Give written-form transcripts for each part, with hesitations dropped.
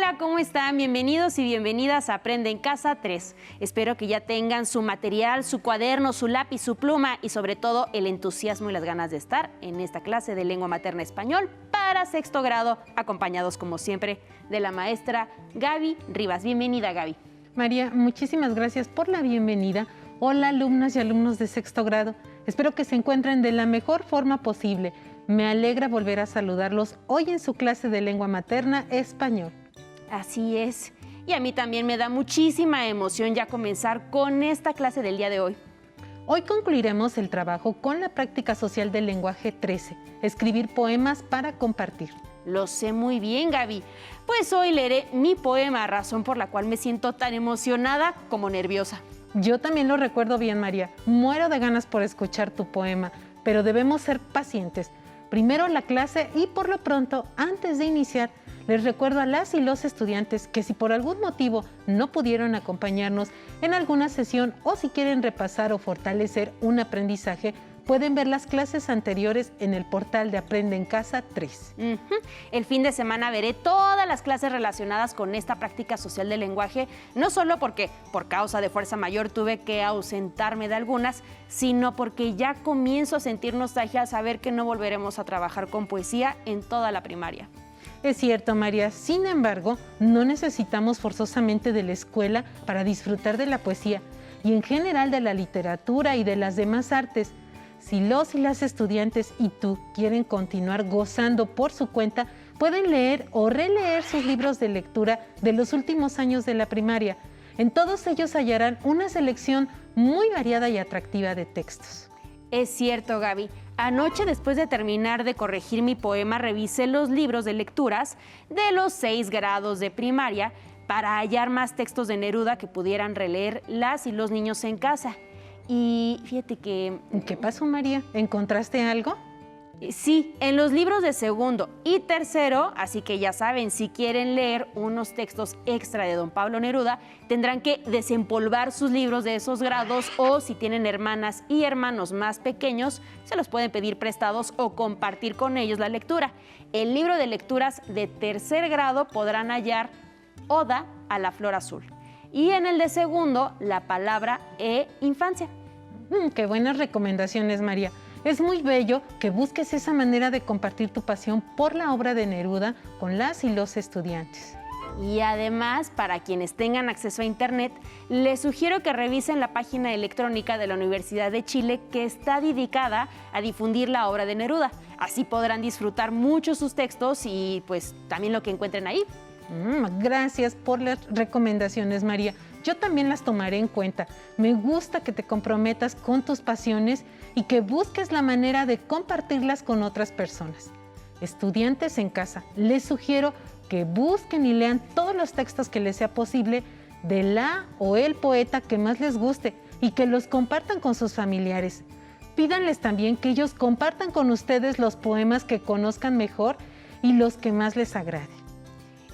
Hola, ¿cómo están? Bienvenidos y bienvenidas a Aprende en Casa 3. Espero que ya tengan su material, su cuaderno, su lápiz, su pluma y sobre todo el entusiasmo y las ganas de estar en esta clase de lengua materna español para sexto grado, acompañados como siempre de la maestra Gaby Rivas. Bienvenida, Gaby. María, muchísimas gracias por la bienvenida. Hola, alumnas y alumnos de sexto grado. Espero que se encuentren de la mejor forma posible. Me alegra volver a saludarlos hoy en su clase de lengua materna español. Así es. Y a mí también me da muchísima emoción ya comenzar con esta clase del día de hoy. Hoy concluiremos el trabajo con la práctica social del lenguaje 13, escribir poemas para compartir. Lo sé muy bien, Gaby. Pues hoy leeré mi poema, razón por la cual me siento tan emocionada como nerviosa. Yo también lo recuerdo bien, María. Muero de ganas por escuchar tu poema, pero debemos ser pacientes. Primero la clase y por lo pronto, antes de iniciar, les recuerdo a las y los estudiantes que si por algún motivo no pudieron acompañarnos en alguna sesión o si quieren repasar o fortalecer un aprendizaje, pueden ver las clases anteriores en el portal de Aprende en Casa 3. El fin de semana veré todas las clases relacionadas con esta práctica social del lenguaje, no solo porque por causa de fuerza mayor tuve que ausentarme de algunas, sino porque ya comienzo a sentir nostalgia al saber que no volveremos a trabajar con poesía en toda la primaria. Es cierto, María. Sin embargo, no necesitamos forzosamente de la escuela para disfrutar de la poesía y en general de la literatura y de las demás artes. Si los y las estudiantes y tú quieren continuar gozando por su cuenta, pueden leer o releer sus libros de lectura de los últimos años de la primaria. En todos ellos hallarán una selección muy variada y atractiva de textos. Es cierto, Gaby. Anoche, después de terminar de corregir mi poema, revisé los libros de lecturas de los 6 grados de primaria para hallar más textos de Neruda que pudieran releer las y los niños en casa. Y fíjate que... ¿Qué pasó, María? ¿Encontraste algo? Sí, en los libros de segundo y tercero, así que ya saben, si quieren leer unos textos extra de don Pablo Neruda, tendrán que desempolvar sus libros de esos grados o si tienen hermanas y hermanos más pequeños, se los pueden pedir prestados o compartir con ellos la lectura. El libro de lecturas de tercer grado podrán hallar Oda a la Flor Azul y en el de segundo, la palabra infancia. Qué buenas recomendaciones, María. Es muy bello que busques esa manera de compartir tu pasión por la obra de Neruda con las y los estudiantes. Y además, para quienes tengan acceso a Internet, les sugiero que revisen la página electrónica de la Universidad de Chile que está dedicada a difundir la obra de Neruda. Así podrán disfrutar mucho sus textos y pues también lo que encuentren ahí. Gracias por las recomendaciones, María. Yo también las tomaré en cuenta. Me gusta que te comprometas con tus pasiones y que busques la manera de compartirlas con otras personas. Estudiantes en casa, les sugiero que busquen y lean todos los textos que les sea posible de la o el poeta que más les guste y que los compartan con sus familiares. Pídanles también que ellos compartan con ustedes los poemas que conozcan mejor y los que más les agraden.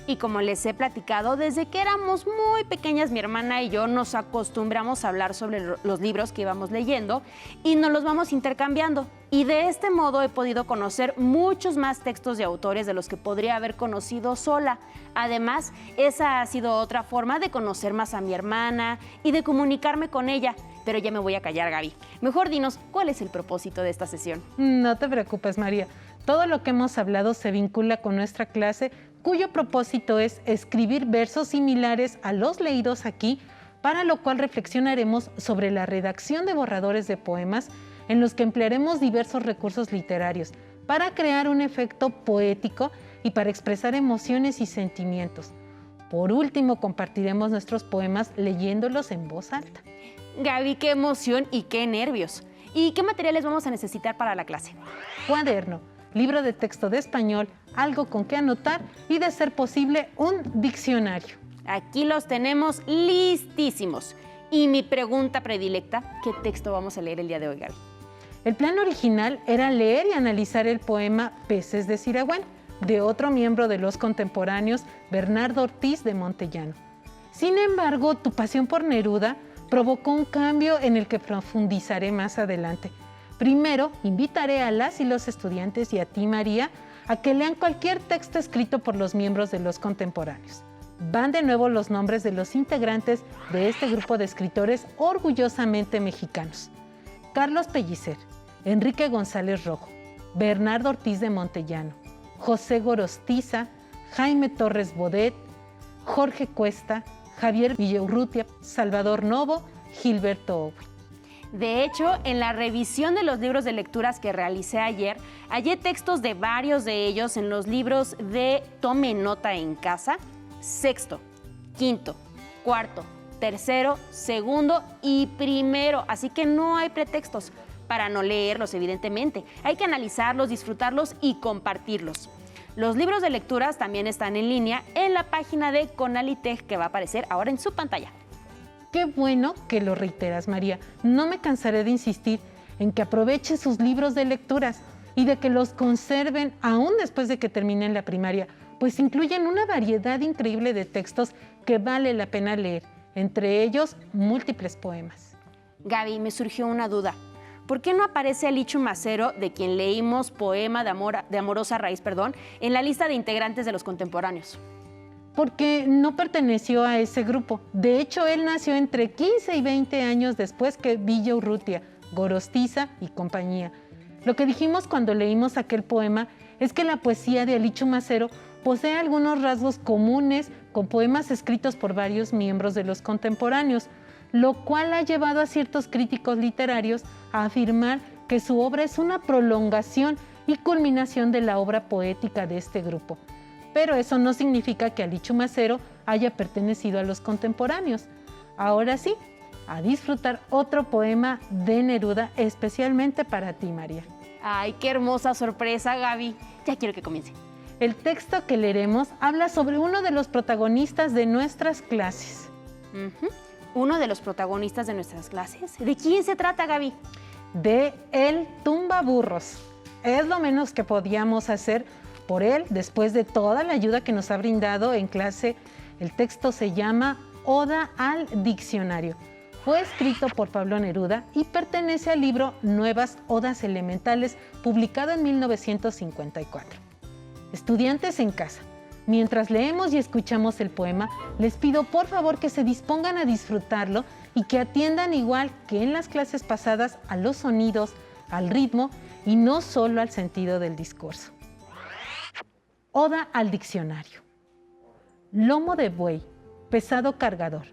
Y como les he platicado, desde que éramos muy pequeñas, mi hermana y yo nos acostumbramos a hablar sobre los libros que íbamos leyendo y nos los vamos intercambiando. Y de este modo he podido conocer muchos más textos de autores de los que podría haber conocido sola. Además, esa ha sido otra forma de conocer más a mi hermana y de comunicarme con ella. Pero ya me voy a callar, Gaby. Mejor dinos, ¿cuál es el propósito de esta sesión? No te preocupes, María. Todo lo que hemos hablado se vincula con nuestra clase, cuyo propósito es escribir versos similares a los leídos aquí, para lo cual reflexionaremos sobre la redacción de borradores de poemas en los que emplearemos diversos recursos literarios para crear un efecto poético y para expresar emociones y sentimientos. Por último, compartiremos nuestros poemas leyéndolos en voz alta. Gaby, qué emoción y qué nervios. ¿Y qué materiales vamos a necesitar para la clase? Cuaderno, libro de texto de español, algo con que anotar y, de ser posible, un diccionario. Aquí los tenemos listísimos. Y mi pregunta predilecta, ¿qué texto vamos a leer el día de hoy, Gaby? El plan original era leer y analizar el poema Peces de Sirahuén, de otro miembro de los contemporáneos, Bernardo Ortiz de Montellano. Sin embargo, tu pasión por Neruda provocó un cambio en el que profundizaré más adelante. Primero, invitaré a las y los estudiantes y a ti, María, a que lean cualquier texto escrito por los miembros de los contemporáneos. van de nuevo los nombres de los integrantes de este grupo de escritores orgullosamente mexicanos: Carlos Pellicer, Enrique González Rojo, Bernardo Ortiz de Montellano, José Gorostiza, Jaime Torres Bodet, Jorge Cuesta, Javier Villaurrutia, Salvador Novo, Gilberto Owen. De hecho, en la revisión de los libros de lecturas que realicé ayer, hallé textos de varios de ellos en los libros de Tome Nota en Casa, sexto, quinto, cuarto, tercero, segundo y primero. Así que no hay pretextos para no leerlos, evidentemente. Hay que analizarlos, disfrutarlos y compartirlos. Los libros de lecturas también están en línea en la página de Conalitech, que va a aparecer ahora en su pantalla. Qué bueno que lo reiteras, María. No me cansaré de insistir en que aprovechen sus libros de lecturas y de que los conserven aún después de que terminen la primaria, pues incluyen una variedad increíble de textos que vale la pena leer, entre ellos múltiples poemas. Gaby, me surgió una duda. ¿Por qué no aparece Alichu Macero, de quien leímos Poema de Amorosa Raíz, en la lista de integrantes de los contemporáneos? Porque no perteneció a ese grupo. De hecho, él nació entre 15 y 20 años después que Villaurrutia, Gorostiza y compañía. Lo que dijimos cuando leímos aquel poema es que la poesía de Alichu Macero posee algunos rasgos comunes con poemas escritos por varios miembros de los contemporáneos, lo cual ha llevado a ciertos críticos literarios a afirmar que su obra es una prolongación y culminación de la obra poética de este grupo. Pero eso no significa que Alichu Macero haya pertenecido a los contemporáneos. Ahora sí, a disfrutar otro poema de Neruda especialmente para ti, María. ¡Ay, qué hermosa sorpresa, Gaby! Ya quiero que comience. El texto que leeremos habla sobre uno de los protagonistas de nuestras clases. ¿Uno de los protagonistas de nuestras clases? ¿De quién se trata, Gaby? De El Tumbaburros. Es lo menos que podíamos hacer por él después de toda la ayuda que nos ha brindado en clase. El texto se llama Oda al Diccionario. Fue escrito por Pablo Neruda y pertenece al libro Nuevas Odas Elementales, publicado en 1954. Estudiantes en casa, mientras leemos y escuchamos el poema, les pido por favor que se dispongan a disfrutarlo y que atiendan, igual que en las clases pasadas, a los sonidos, al ritmo y no solo al sentido del discurso. Oda al Diccionario. Lomo de buey, pesado cargador,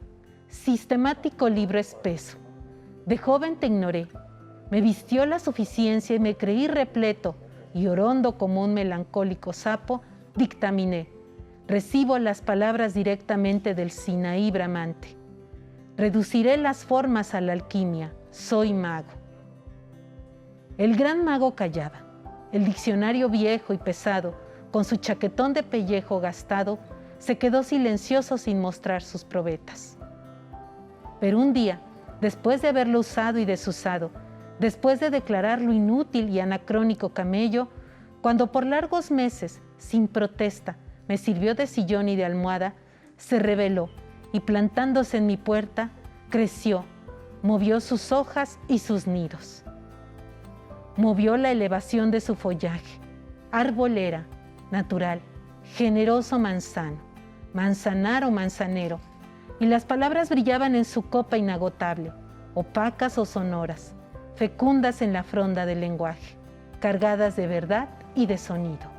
sistemático libro espeso. De joven te ignoré, me vistió la suficiencia y me creí repleto, y orondo como un melancólico sapo, dictaminé. Recibo las palabras directamente del Sinaí bramante. Reduciré las formas a la alquimia, soy mago. El gran mago callaba. El diccionario viejo y pesado, con su chaquetón de pellejo gastado, se quedó silencioso sin mostrar sus probetas. Pero un día, después de haberlo usado y desusado, después de declararlo inútil y anacrónico camello, cuando por largos meses, sin protesta, me sirvió de sillón y de almohada, se reveló y plantándose en mi puerta, creció, movió sus hojas y sus nidos. Movió la elevación de su follaje, arbolera, natural, generoso manzano, manzanar o manzanero, y las palabras brillaban en su copa inagotable, opacas o sonoras, fecundas en la fronda del lenguaje, cargadas de verdad y de sonido.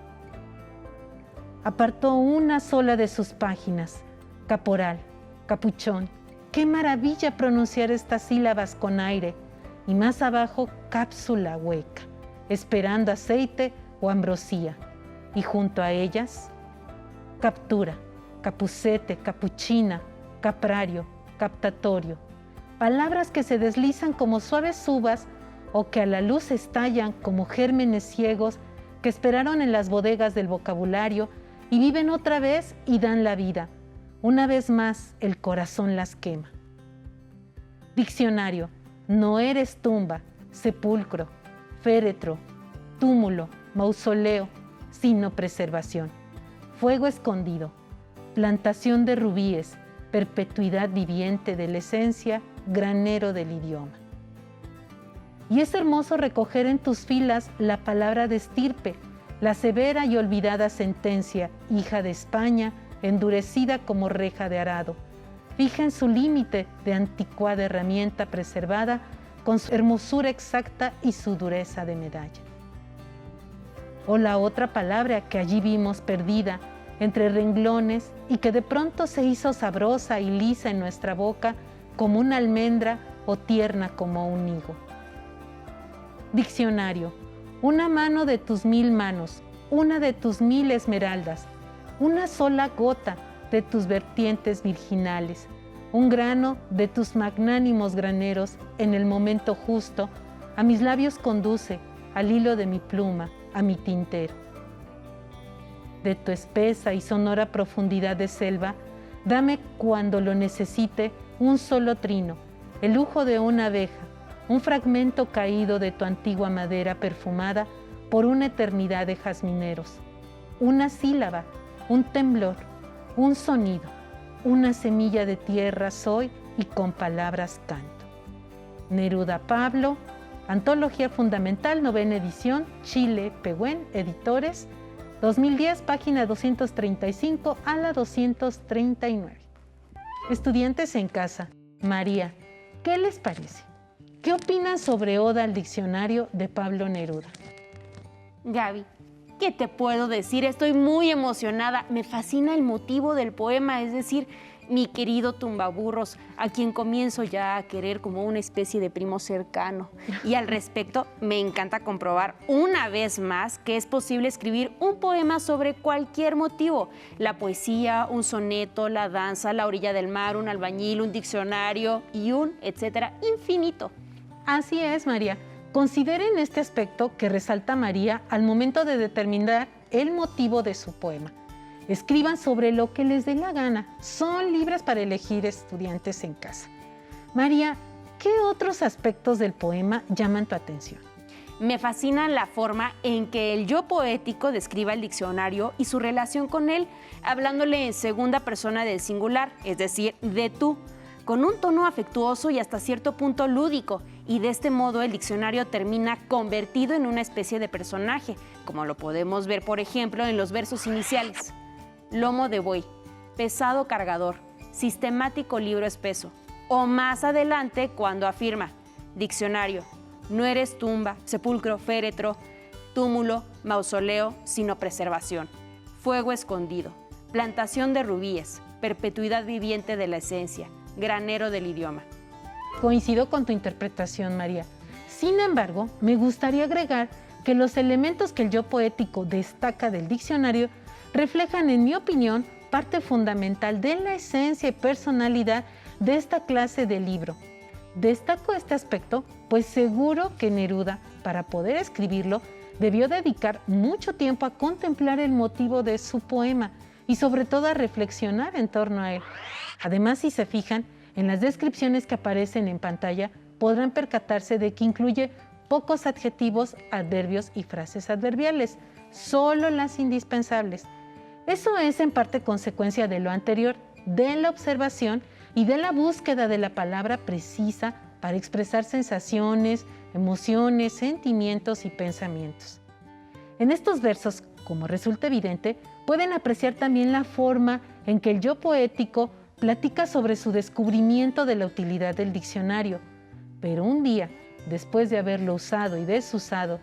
Apartó una sola de sus páginas, caporal, capuchón, qué maravilla pronunciar estas sílabas con aire, y más abajo cápsula hueca, esperando aceite o ambrosía, y junto a ellas, captura, capucete, capuchina, caprario, captatorio, palabras que se deslizan como suaves uvas o que a la luz estallan como gérmenes ciegos que esperaron en las bodegas del vocabulario y viven otra vez y dan la vida. Una vez más el corazón las quema. Diccionario, no eres tumba, sepulcro, féretro, túmulo, mausoleo, sino preservación. Fuego escondido, plantación de rubíes, perpetuidad viviente de la esencia, granero del idioma. Y es hermoso recoger en tus filas la palabra de estirpe, la severa y olvidada sentencia, hija de España, endurecida como reja de arado, fija en su límite de anticuada herramienta preservada con su hermosura exacta y su dureza de medalla. O la otra palabra que allí vimos perdida entre renglones y que de pronto se hizo sabrosa y lisa en nuestra boca como una almendra o tierna como un higo. Diccionario, una mano de tus 1000 manos, una de tus 1000 esmeraldas, una sola gota de tus vertientes virginales, un grano de tus magnánimos graneros en el momento justo, a mis labios conduce, al hilo de mi pluma, a mi tintero. De tu espesa y sonora profundidad de selva, dame cuando lo necesite un solo trino, el lujo de una abeja, un fragmento caído de tu antigua madera perfumada por una eternidad de jazmineros, una sílaba, un temblor, un sonido, una semilla de tierra soy y con palabras canto. Neruda Pablo, Antología Fundamental, 9ª edición, Chile, Pehuen, Editores, 2010, página 235 a la 239. Estudiantes en casa, María, ¿qué les parece? ¿Qué opinan sobre Oda al Diccionario de Pablo Neruda? Gaby, ¿qué te puedo decir? Estoy muy emocionada. Me fascina el motivo del poema, es decir, mi querido Tumbaburros, a quien comienzo ya a querer como una especie de primo cercano. Y al respecto, me encanta comprobar una vez más que es posible escribir un poema sobre cualquier motivo. La poesía, un soneto, la danza, la orilla del mar, un albañil, un diccionario y un etcétera infinito. Así es, María. Consideren este aspecto que resalta María al momento de determinar el motivo de su poema. Escriban sobre lo que les dé la gana. Son libres para elegir, estudiantes en casa. María, ¿qué otros aspectos del poema llaman tu atención? Me fascina la forma en que el yo poético describa el diccionario y su relación con él, hablándole en segunda persona del singular, es decir, de tú, con un tono afectuoso y hasta cierto punto lúdico, y de este modo el diccionario termina convertido en una especie de personaje, como lo podemos ver, por ejemplo, en los versos iniciales. Lomo de buey, pesado cargador, sistemático libro espeso. O más adelante cuando afirma, diccionario, no eres tumba, sepulcro, féretro, túmulo, mausoleo, sino preservación. Fuego escondido, plantación de rubíes, perpetuidad viviente de la esencia, granero del idioma. Coincido con tu interpretación, María. Sin embargo, me gustaría agregar que los elementos que el yo poético destaca del diccionario reflejan, en mi opinión, parte fundamental de la esencia y personalidad de esta clase de libro. Destaco este aspecto, pues seguro que Neruda, para poder escribirlo, debió dedicar mucho tiempo a contemplar el motivo de su poema y sobre todo a reflexionar en torno a él. Además, si se fijan, en las descripciones que aparecen en pantalla podrán percatarse de que incluye pocos adjetivos, adverbios y frases adverbiales, solo las indispensables. Eso es en parte consecuencia de lo anterior, de la observación y de la búsqueda de la palabra precisa para expresar sensaciones, emociones, sentimientos y pensamientos. En estos versos, como resulta evidente, pueden apreciar también la forma en que el yo poético platica sobre su descubrimiento de la utilidad del diccionario. Pero un día, después de haberlo usado y desusado,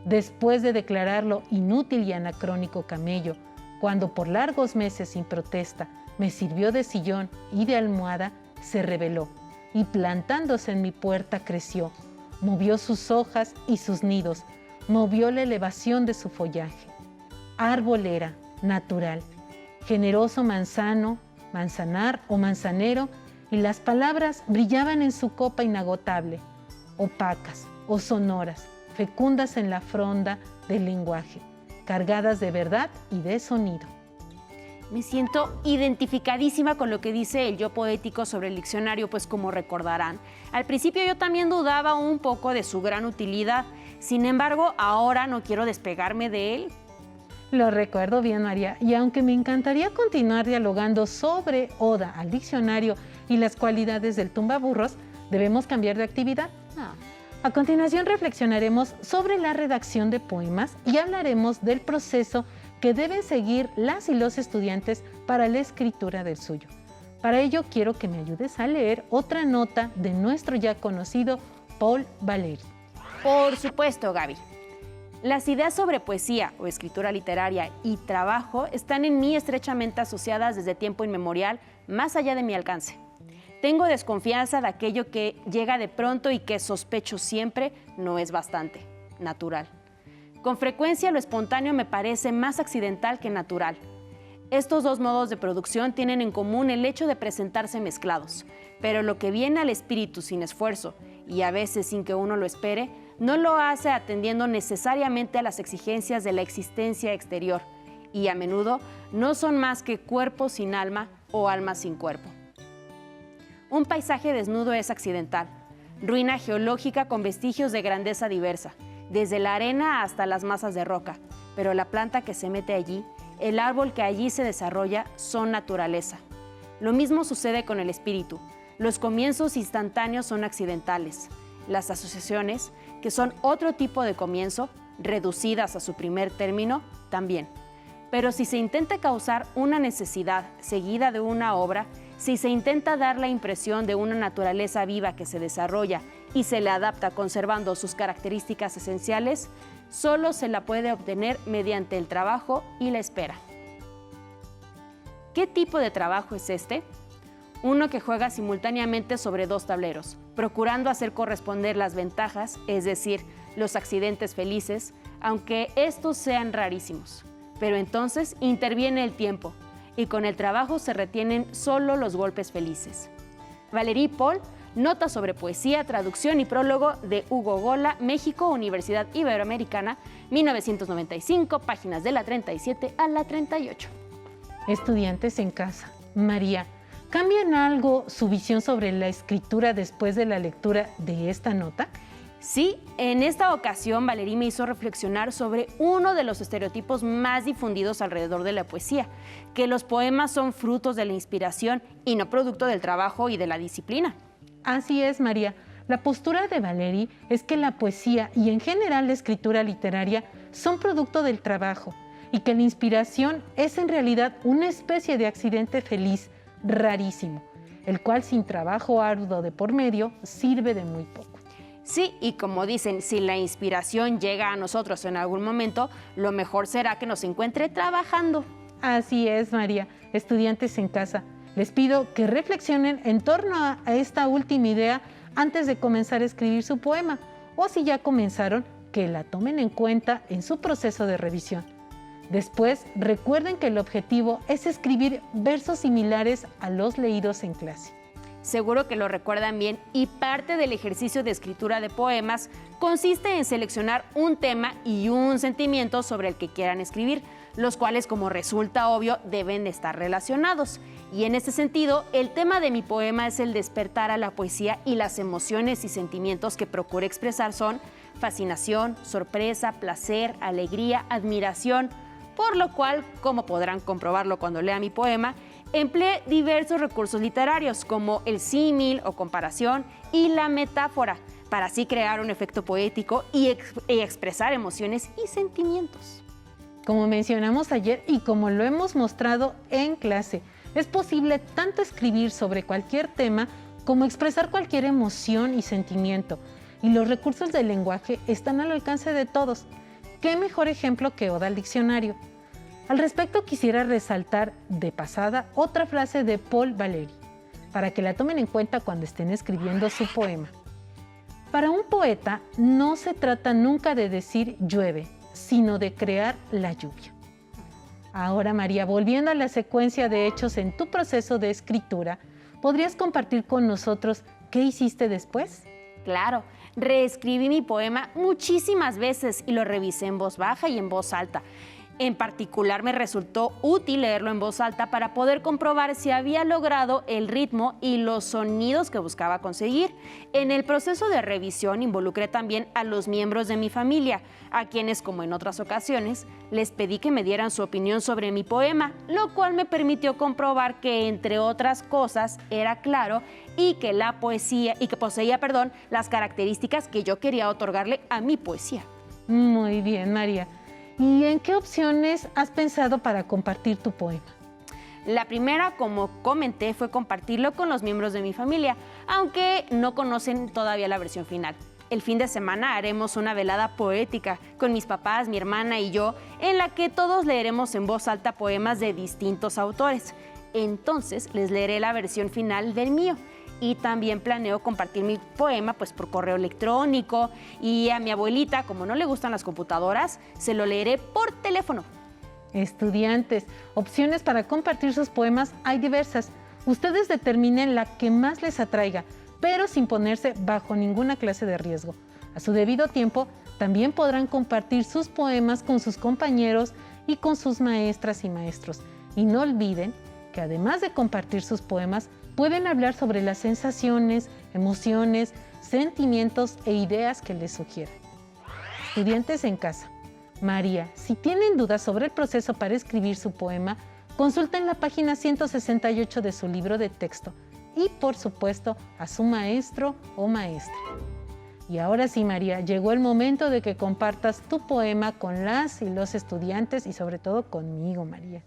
después de declararlo inútil y anacrónico camello, cuando por largos meses sin protesta me sirvió de sillón y de almohada, se rebeló y plantándose en mi puerta creció, movió sus hojas y sus nidos, movió la elevación de su follaje. Árbol era, natural, generoso manzano, manzanar o manzanero, y las palabras brillaban en su copa inagotable, opacas o sonoras, fecundas en la fronda del lenguaje, cargadas de verdad y de sonido. Me siento identificadísima con lo que dice el yo poético sobre el diccionario, pues como recordarán, al principio yo también dudaba un poco de su gran utilidad. Sin embargo, ahora no quiero despegarme de él. Lo recuerdo bien, María, y aunque me encantaría continuar dialogando sobre Oda al diccionario y las cualidades del tumbaburros, debemos cambiar de actividad. A continuación reflexionaremos sobre la redacción de poemas y hablaremos del proceso que deben seguir las y los estudiantes para la escritura del suyo. Para ello quiero que me ayudes a leer otra nota de nuestro ya conocido Paul Valéry. Por supuesto, Gaby. Las ideas sobre poesía o escritura literaria y trabajo están en mí estrechamente asociadas desde tiempo inmemorial, más allá de mi alcance. Tengo desconfianza de aquello que llega de pronto y que sospecho siempre no es bastante natural. Con frecuencia lo espontáneo me parece más accidental que natural. Estos dos modos de producción tienen en común el hecho de presentarse mezclados, pero lo que viene al espíritu sin esfuerzo y a veces sin que uno lo espere, no lo hace atendiendo necesariamente a las exigencias de la existencia exterior y a menudo no son más que cuerpo sin alma o alma sin cuerpo. Un paisaje desnudo es accidental, ruina geológica con vestigios de grandeza diversa, desde la arena hasta las masas de roca, pero la planta que se mete allí, el árbol que allí se desarrolla, son naturaleza. Lo mismo sucede con el espíritu. Los comienzos instantáneos son accidentales. Las asociaciones, que son otro tipo de comienzo, reducidas a su primer término, también. Pero si se intenta causar una necesidad seguida de una obra, si se intenta dar la impresión de una naturaleza viva que se desarrolla y se le adapta conservando sus características esenciales, solo se la puede obtener mediante el trabajo y la espera. ¿Qué tipo de trabajo es este? Uno que juega simultáneamente sobre dos tableros, procurando hacer corresponder las ventajas, es decir, los accidentes felices, aunque estos sean rarísimos. Pero entonces interviene el tiempo, y con el trabajo se retienen solo los golpes felices. Valéry Paul, Nota sobre poesía, traducción y prólogo de Hugo Gola, México, Universidad Iberoamericana, 1995, páginas de la 37 a la 38. Estudiantes en casa. María, ¿cambian algo su visión sobre la escritura después de la lectura de esta nota? Sí, en esta ocasión Valéry me hizo reflexionar sobre uno de los estereotipos más difundidos alrededor de la poesía, que los poemas son frutos de la inspiración y no producto del trabajo y de la disciplina. Así es, María. La postura de Valéry es que la poesía y en general la escritura literaria son producto del trabajo y que la inspiración es en realidad una especie de accidente feliz, rarísimo, el cual sin trabajo arduo de por medio sirve de muy poco. Sí, y como dicen, si la inspiración llega a nosotros en algún momento, lo mejor será que nos encuentre trabajando. Así es, María. Estudiantes en casa, les pido que reflexionen en torno a esta última idea antes de comenzar a escribir su poema, o si ya comenzaron, que la tomen en cuenta en su proceso de revisión. Después, recuerden que el objetivo es escribir versos similares a los leídos en clase. Seguro que lo recuerdan bien y parte del ejercicio de escritura de poemas consiste en seleccionar un tema y un sentimiento sobre el que quieran escribir, los cuales, como resulta obvio, deben estar relacionados. Y en este sentido, el tema de mi poema es el despertar a la poesía y las emociones y sentimientos que procuro expresar son fascinación, sorpresa, placer, alegría, admiración, por lo cual, como podrán comprobarlo cuando lean mi poema, empleé diversos recursos literarios como el símil o comparación y la metáfora, para así crear un efecto poético y expresar emociones y sentimientos. Como mencionamos ayer y como lo hemos mostrado en clase, es posible tanto escribir sobre cualquier tema como expresar cualquier emoción y sentimiento, y los recursos del lenguaje están al alcance de todos. ¿Qué mejor ejemplo que Oda al diccionario? Al respecto quisiera resaltar de pasada otra frase de Paul Valéry, para que la tomen en cuenta cuando estén escribiendo su poema. Para un poeta no se trata nunca de decir llueve, sino de crear la lluvia. Ahora, María, volviendo a la secuencia de hechos en tu proceso de escritura, ¿podrías compartir con nosotros qué hiciste después? Claro, reescribí mi poema muchísimas veces y lo revisé en voz baja y en voz alta. En particular, me resultó útil leerlo en voz alta para poder comprobar si había logrado el ritmo y los sonidos que buscaba conseguir. En el proceso de revisión involucré también a los miembros de mi familia, a quienes, como en otras ocasiones, les pedí que me dieran su opinión sobre mi poema, lo cual me permitió comprobar que, entre otras cosas, era claro y que poseía las características que yo quería otorgarle a mi poesía. Muy bien, María. ¿Y en qué opciones has pensado para compartir tu poema? La primera, como comenté, fue compartirlo con los miembros de mi familia, aunque no conocen todavía la versión final. El fin de semana haremos una velada poética con mis papás, mi hermana y yo, en la que todos leeremos en voz alta poemas de distintos autores. Entonces les leeré la versión final del mío. Y también planeo compartir mi poema pues por correo electrónico, y a mi abuelita, como no le gustan las computadoras, se lo leeré por teléfono. Estudiantes, opciones para compartir sus poemas hay diversas. Ustedes determinen la que más les atraiga, pero sin ponerse bajo ninguna clase de riesgo. A su debido tiempo, también podrán compartir sus poemas con sus compañeros y con sus maestras y maestros. Y no olviden que además de compartir sus poemas, pueden hablar sobre las sensaciones, emociones, sentimientos e ideas que les sugieran. Estudiantes en casa. María, si tienen dudas sobre el proceso para escribir su poema, consulten la página 168 de su libro de texto y, por supuesto, a su maestro o maestra. Y ahora sí, María, llegó el momento de que compartas tu poema con las y los estudiantes y sobre todo conmigo, María.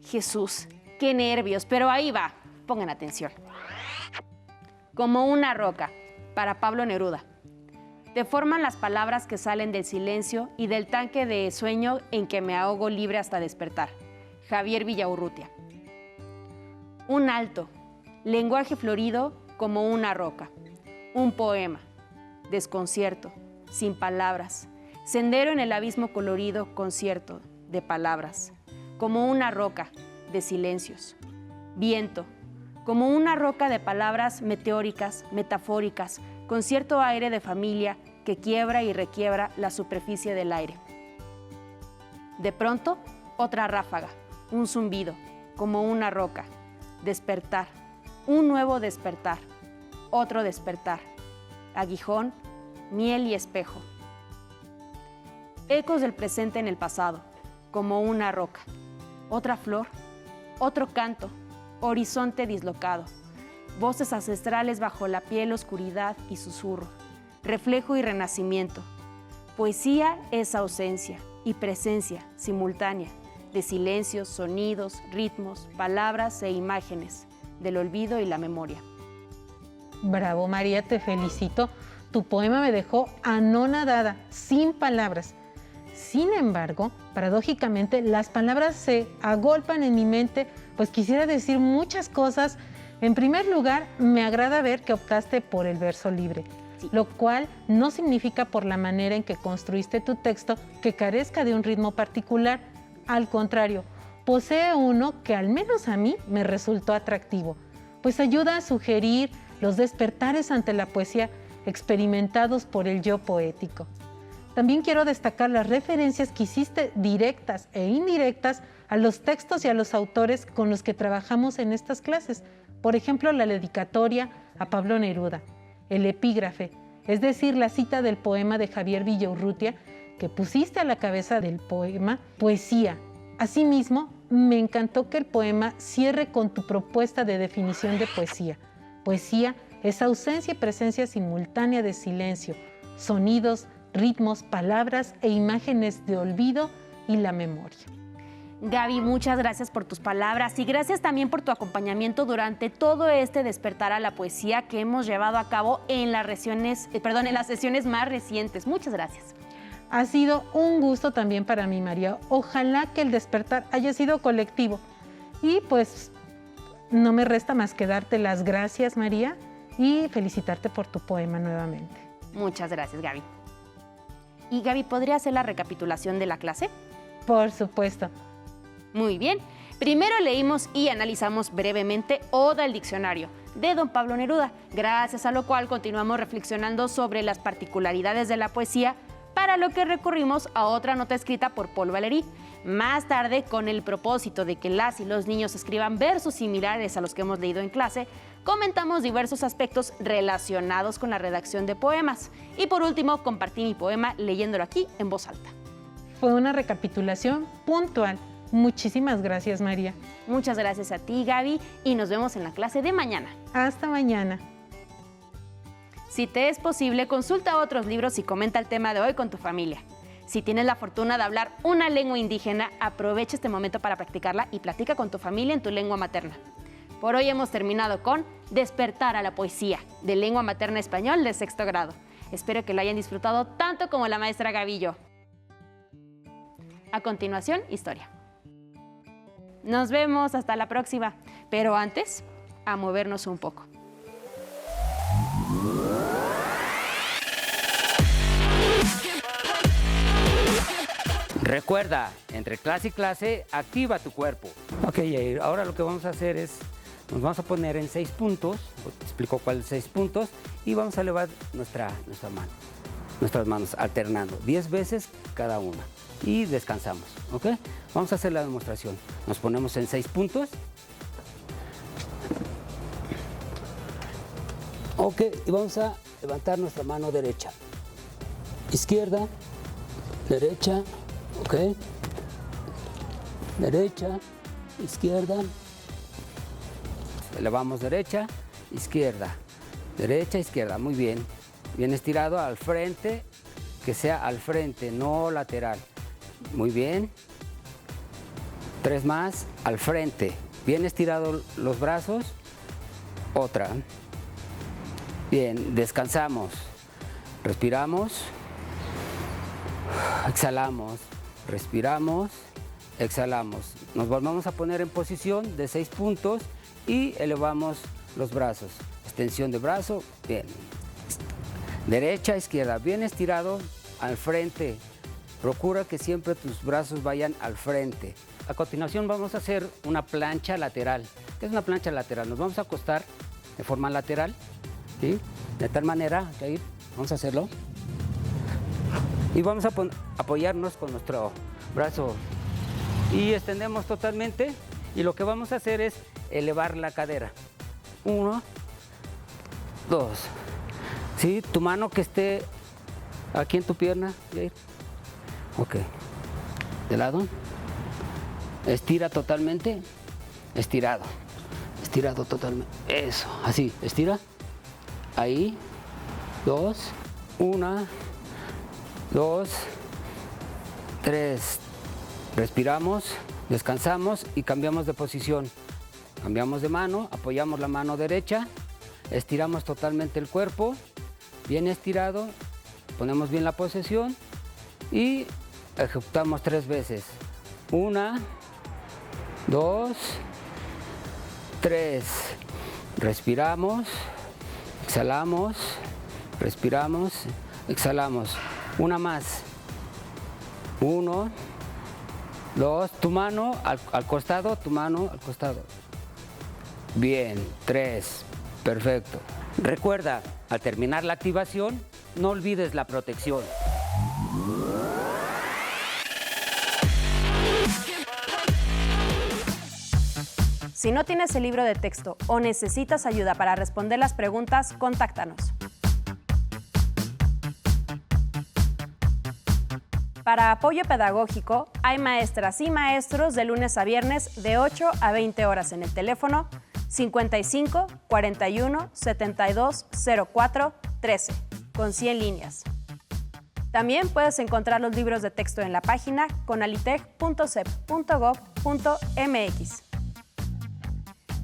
Jesús, qué nervios, pero ahí va. Pongan atención. Como una roca, para Pablo Neruda. Te forman las palabras que salen del silencio y del tanque de sueño en que me ahogo libre hasta despertar. Javier Villaurrutia. Un alto, lenguaje florido como una roca. Un poema, desconcierto, sin palabras. Sendero en el abismo colorido, concierto de palabras. Como una roca de silencios. Viento, como una roca de palabras meteóricas, metafóricas, con cierto aire de familia que quiebra y requiebra la superficie del aire. De pronto, otra ráfaga, un zumbido, como una roca. Despertar, un nuevo despertar, otro despertar. Aguijón, miel y espejo. Ecos del presente en el pasado, como una roca. Otra flor, otro canto, horizonte dislocado, voces ancestrales bajo la piel, oscuridad y susurro, reflejo y renacimiento. Poesía es ausencia y presencia simultánea de silencios, sonidos, ritmos, palabras e imágenes, del olvido y la memoria. Bravo, María, te felicito. Tu poema me dejó anonadada, sin palabras. Sin embargo, paradójicamente, las palabras se agolpan en mi mente, pues quisiera decir muchas cosas. En primer lugar, me agrada ver que optaste por el verso libre, sí, lo cual no significa por la manera en que construiste tu texto que carezca de un ritmo particular. Al contrario, posee uno que al menos a mí me resultó atractivo, pues ayuda a sugerir los despertares ante la poesía experimentados por el yo poético. También quiero destacar las referencias que hiciste directas e indirectas a los textos y a los autores con los que trabajamos en estas clases. Por ejemplo, la dedicatoria a Pablo Neruda, el epígrafe, es decir, la cita del poema de Javier Villaurrutia que pusiste a la cabeza del poema Poesía. Asimismo, me encantó que el poema cierre con tu propuesta de definición de poesía. Poesía es ausencia y presencia simultánea de silencio, sonidos, ritmos, palabras e imágenes de olvido y la memoria. Gaby, muchas gracias por tus palabras y gracias también por tu acompañamiento durante todo este despertar a la poesía que hemos llevado a cabo en las sesiones más recientes. Muchas gracias. Ha sido un gusto también para mí, María. Ojalá que el despertar haya sido colectivo. Y pues no me resta más que darte las gracias, María, y felicitarte por tu poema nuevamente. Muchas gracias, Gaby. Y Gaby, ¿podría hacer la recapitulación de la clase? Por supuesto. Muy bien. Primero leímos y analizamos brevemente Oda al Diccionario de don Pablo Neruda, gracias a lo cual continuamos reflexionando sobre las particularidades de la poesía, para lo que recurrimos a otra nota escrita por Paul Valéry. Más tarde, con el propósito de que las y los niños escriban versos similares a los que hemos leído en clase, comentamos diversos aspectos relacionados con la redacción de poemas. Y por último, compartí mi poema leyéndolo aquí en voz alta. Fue una recapitulación puntual. Muchísimas gracias, María. Muchas gracias a ti, Gaby, y nos vemos en la clase de mañana. Hasta mañana. Si te es posible, consulta otros libros y comenta el tema de hoy con tu familia. Si tienes la fortuna de hablar una lengua indígena, aprovecha este momento para practicarla y platica con tu familia en tu lengua materna. Por hoy hemos terminado con Despertar a la Poesía, de lengua materna español de 6º grado. Espero que lo hayan disfrutado tanto como la maestra Gavillo. A continuación, historia. Nos vemos hasta la próxima, pero antes, a movernos un poco. Recuerda, entre clase y clase, activa tu cuerpo. Ok, Yair, ahora lo que vamos a hacer es, nos vamos a poner en 6 puntos, te explico cuáles 6 puntos, y vamos a elevar nuestras manos, alternando, 10 veces cada una, y descansamos, ¿ok? Vamos a hacer la demostración. Nos ponemos en 6 puntos. Ok, y vamos a levantar nuestra mano derecha, izquierda, derecha, ok, derecha, izquierda, elevamos derecha, izquierda, muy bien, bien estirado al frente, que sea al frente, no lateral, muy bien, 3 más, al frente, bien estirado los brazos, otra, bien, descansamos, respiramos, exhalamos, respiramos, exhalamos. Nos volvemos a poner en posición de 6 puntos y elevamos los brazos. Extensión de brazo, bien. Derecha, izquierda, bien estirado al frente. Procura que siempre tus brazos vayan al frente. A continuación vamos a hacer una plancha lateral. ¿Qué es una plancha lateral? Nos vamos a acostar de forma lateral, ¿sí? De tal manera, Jair, vamos a hacerlo. Y vamos a apoyarnos con nuestro brazo y extendemos totalmente, y lo que vamos a hacer es elevar la cadera. 1, 2. ¿Sí? Tu mano que esté aquí en tu pierna, Jair. Ok. De lado. Estira totalmente. Estirado. Estirado totalmente. Eso. Así. Estira. Ahí. 2. 1. 2, 3, respiramos, descansamos y cambiamos de posición. Cambiamos de mano, apoyamos la mano derecha, estiramos totalmente el cuerpo, bien estirado, ponemos bien la posición y ejecutamos 3 veces. 1, 2, 3. Respiramos, exhalamos, respiramos, exhalamos. Una más. 1, 2, tu mano al costado, tu mano al costado. Bien, 3, perfecto. Recuerda, al terminar la activación, no olvides la protección. Si no tienes el libro de texto o necesitas ayuda para responder las preguntas, contáctanos. Para apoyo pedagógico, hay maestras y maestros de lunes a viernes de 8 a 20 horas en el teléfono 55 41 72 04 13, con 100 líneas. También puedes encontrar los libros de texto en la página conalitec.cep.gov.mx.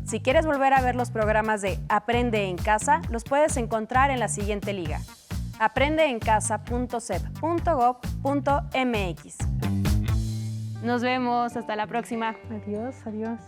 Si quieres volver a ver los programas de Aprende en Casa, los puedes encontrar en la siguiente liga: aprendeencasa.cep.gov.mx. Nos vemos, hasta la próxima. Adiós, adiós.